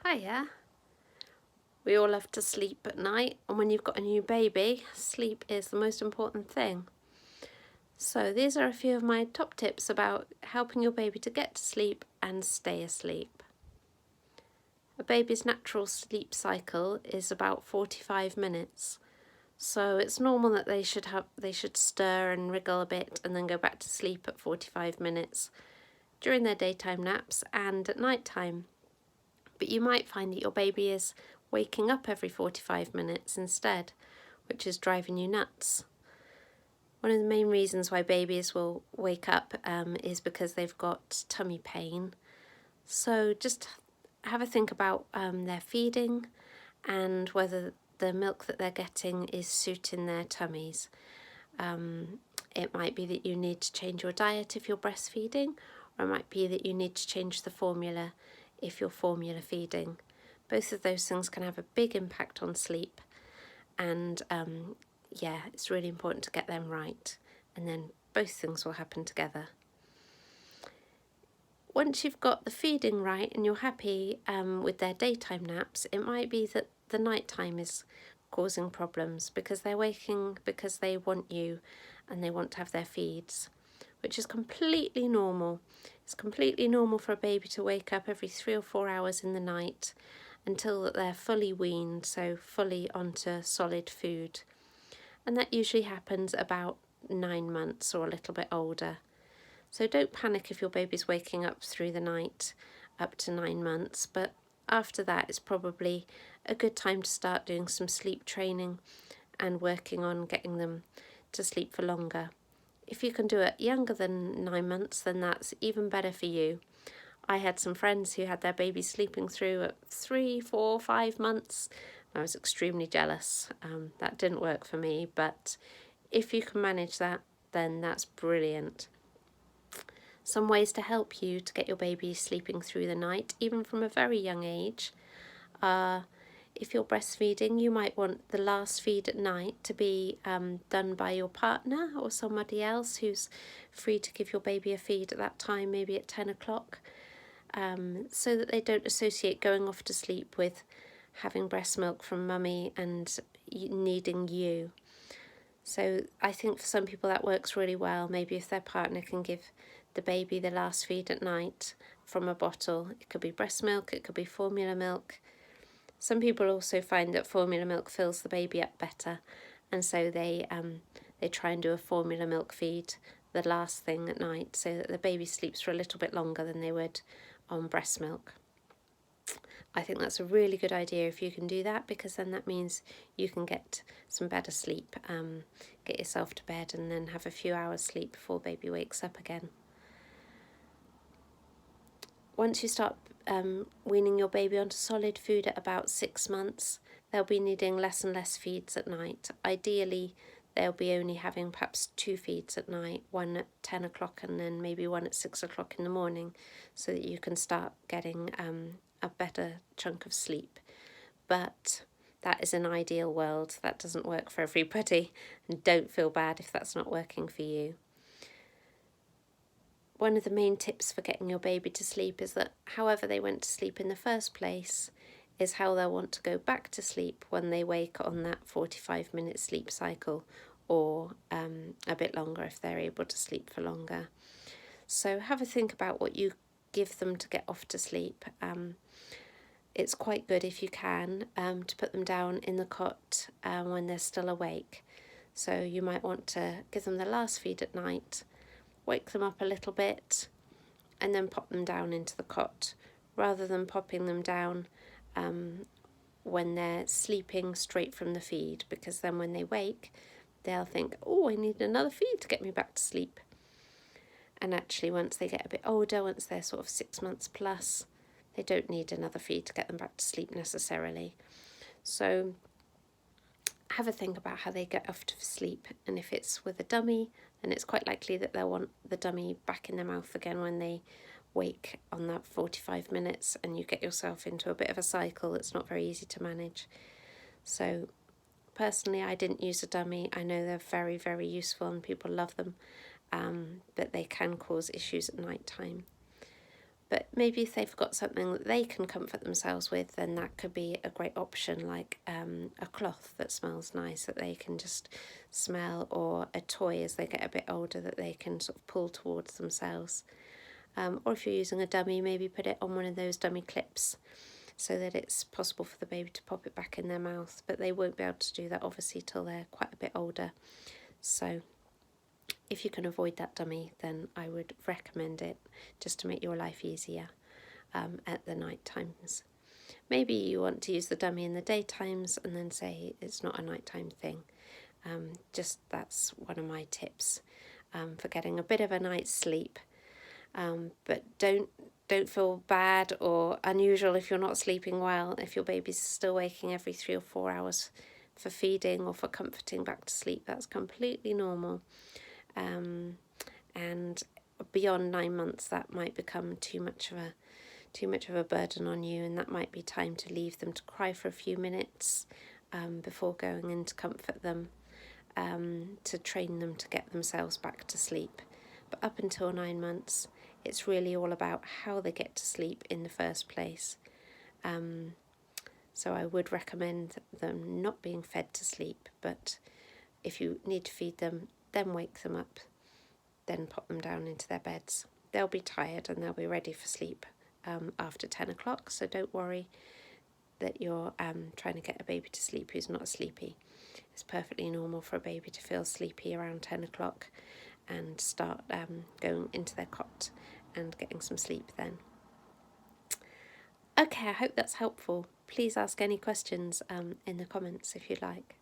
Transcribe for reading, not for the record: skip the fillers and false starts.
Hiya. We all love to sleep at night, and when you've got a new baby, sleep is the most important thing. So these are a few of my top tips about helping your baby to get to sleep and stay asleep. A baby's natural sleep cycle is about 45 minutes. So it's normal that they should stir and wriggle a bit and then go back to sleep at 45 minutes during their daytime naps and at night time. But you might find that your baby is waking up every 45 minutes instead, which is driving you nuts. One of the main reasons why babies will wake up is because they've got tummy pain. So just have a think about their feeding and whether the milk that they're getting is suiting their tummies. It might be that you need to change your diet if you're breastfeeding, or it might be that you need to change the formula if you're formula feeding. Both of those things can have a big impact on sleep, and it's really important to get them right, and then both things will happen together. Once you've got the feeding right and you're happy with their daytime naps, it might be that the nighttime is causing problems because they're waking because they want you and they want to have their feeds, which is completely normal. It's completely normal for a baby to wake up every 3 or 4 hours in the night until they're fully weaned, so fully onto solid food. And that usually happens about 9 months or a little bit older. So don't panic if your baby's waking up through the night up to 9 months, but after that it's probably a good time to start doing some sleep training and working on getting them to sleep for longer. If you can do it younger than 9 months, then that's even better for you. I had some friends who had their babies sleeping through at 3, 4, 5 months. I was extremely jealous. That didn't work for me, but if you can manage that, then that's brilliant. Some ways to help you to get your baby sleeping through the night, even from a very young age, are if you're breastfeeding, you might want the last feed at night to be done by your partner or somebody else who's free to give your baby a feed at that time, maybe at 10 o'clock, so that they don't associate going off to sleep with having breast milk from mummy and needing you. So I think for some people that works really well. Maybe if their partner can give the baby the last feed at night from a bottle. It could be breast milk, it could be formula milk. Some people also find that formula milk fills the baby up better, and so they try and do a formula milk feed the last thing at night so that the baby sleeps for a little bit longer than they would on breast milk. I think that's a really good idea if you can do that, because then that means you can get some better sleep, get yourself to bed and then have a few hours sleep before baby wakes up again. Once you start weaning your baby onto solid food at about 6 months, they'll be needing less and less feeds at night. Ideally, they'll be only having perhaps 2 feeds at night, one at 10 o'clock and then maybe one at 6 o'clock in the morning, so that you can start getting a better chunk of sleep. But that is an ideal world. That doesn't work for everybody, and don't feel bad if that's not working for you. One of the main tips for getting your baby to sleep is that however they went to sleep in the first place is how they'll want to go back to sleep when they wake on that 45-minute sleep cycle, or a bit longer if they're able to sleep for longer. So have a think about what you give them to get off to sleep. It's quite good if you can to put them down in the cot when they're still awake. So you might want to give them the last feed at night, wake them up a little bit, and then pop them down into the cot, rather than popping them down when they're sleeping straight from the feed, because then when they wake, they'll think, oh, I need another feed to get me back to sleep. And actually, once they get a bit older, once they're sort of 6 months plus, they don't need another feed to get them back to sleep necessarily. So have a think about how they get off to sleep, and if it's with a dummy, then it's quite likely that they'll want the dummy back in their mouth again when they wake on that 45 minutes, and you get yourself into a bit of a cycle that's not very easy to manage. So personally, I didn't use a dummy. I know they're very, very useful and people love them, but they can cause issues at night time. But maybe if they've got something that they can comfort themselves with, then that could be a great option, like a cloth that smells nice that they can just smell, or a toy as they get a bit older that they can sort of pull towards themselves. Or if you're using a dummy, maybe put it on one of those dummy clips so that it's possible for the baby to pop it back in their mouth. But they won't be able to do that obviously till they're quite a bit older. So if you can avoid that dummy, then I would recommend it, just to make your life easier at the night times. Maybe you want to use the dummy in the daytimes and then say it's not a nighttime thing. Just that's one of my tips for getting a bit of a night's sleep. But don't feel bad or unusual if you're not sleeping well, if your baby's still waking every 3 or 4 hours for feeding or for comforting back to sleep. That's completely normal. And beyond 9 months, that might become too much of a burden on you, and that might be time to leave them to cry for a few minutes before going in to comfort them, to train them to get themselves back to sleep. But up until 9 months, it's really all about how they get to sleep in the first place. So I would recommend them not being fed to sleep, but if you need to feed them, then wake them up, then pop them down into their beds. They'll be tired and they'll be ready for sleep after 10 o'clock, so don't worry that you're trying to get a baby to sleep who's not sleepy. It's perfectly normal for a baby to feel sleepy around 10 o'clock and start going into their cot and getting some sleep then. Okay, I hope that's helpful. Please ask any questions in the comments if you'd like.